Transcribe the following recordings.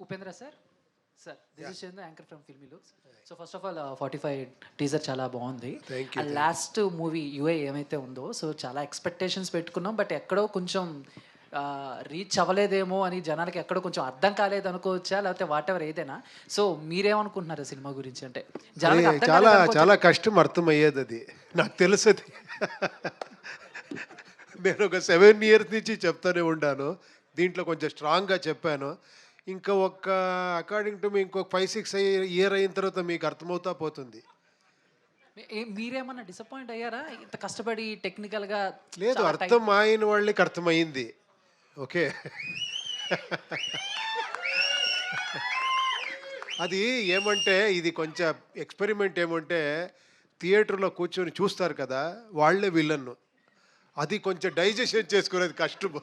Upendra sir sir this is Chandu anchor from filmy looks. So first of all 45 teaser చాలా బాగుంది. Thank you. Last movie UA ఏమైతే ఉందో so చాలా expectations పెట్టుకున్నాం, but ఎక్కడో కొంచెం రీచ్ అవ్వలేదేమో అని జనాలకి ఎక్కడో కొంచెం అర్థం కాలేదు అనుకోవచ్చా, లేకపోతే వాట్ ఎవర్ ఏదైనా. సో మీరేమనుకుంటున్నారు సినిమా గురించి? అంటే జనాలకి అర్థం చాలా కాలేదు అనుకోవచ్చా? చాలా కష్టం అర్థమయ్యేది అది, నాకు తెలుసు అది. నేను ఒక 7 years నుంచి చెప్తానే ఉన్నాను, దీంట్లో కొంచెం స్ట్రాంగ్గా చెప్పాను. ఇంకా ఒక్క అకార్డింగ్ టు మీ ఇంకొక 5-6 ఇయర్ అయిన తర్వాత మీకు అర్థమవుతా పోతుంది. మీరేమన్నా డిసప్పాయింట్ అయ్యారా ఇంత కష్టపడి టెక్నికల్గా? లేదు, అర్థం అయిన వాళ్ళకి అర్థమైంది. ఓకే. అది ఏమంటే ఇది కొంచెం ఎక్స్పెరిమెంట్ ఏమంటే థియేటర్లో కూర్చొని చూస్తారు కదా, వాళ్ళే విలన్ను. అది కొంచెం డైజెషన్ చేసుకునేది కష్టం.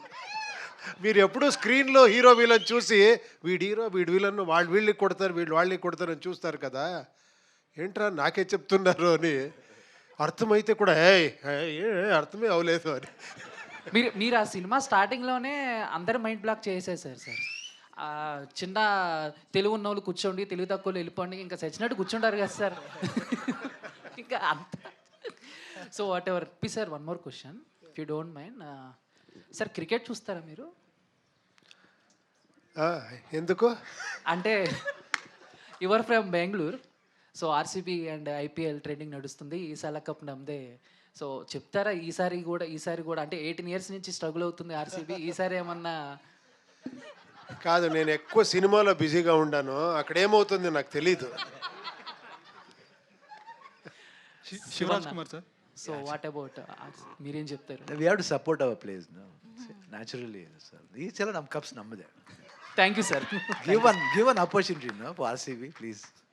మీరు ఎప్పుడూ స్క్రీన్లో హీరో విలన్ చూసి వీడు హీరో వీడు విలన్, వాళ్ళు వీళ్ళకి కొడతారు వీళ్ళు వాళ్ళకి కొడతారు అని చూస్తారు కదా, ఏంట్రా నాకే చెప్తున్నారు అని అర్థమైతే కూడా అర్థమే అవలేదు అని. మీరు ఆ సినిమా స్టార్టింగ్లోనే అందరి మైండ్ బ్లాక్ చేసేసారు సార్. చిన్న తెలుగు ఉన్న వాళ్ళు కూర్చోండి, తెలుగు తక్కువ వెళ్ళిపోండి, ఇంకా చచ్చినట్టు కూర్చుంటారు కదా సార్. ఇంకా అంత. So what ever P sir, one more question if you don't mind. Sir cricket చూస్తారా మీరు? ఎందుకు అంటే your from Bengaluru, so RCB and IPL trending నడుస్తుంది, ఈసారి కప్ నమ్మదే. సో చెప్తారా ఈసారి కూడా అంటే 18 years నుంచి స్ట్రగుల్ అవుతుంది ఆర్సీబీ, ఈసారి ఏమన్నా? కాదు, నేను ఎక్కువ సినిమాలో బిజీగా ఉన్నాను, అక్కడ ఏమవుతుంది నాకు తెలీదు. Shivaraj Kumar sir. So what about మీరేం చెప్తారు? We have to support our players, no? Naturally, sir. These chala nam cups nammade. Thank you sir. Give one opportunity, no, for RCB, please.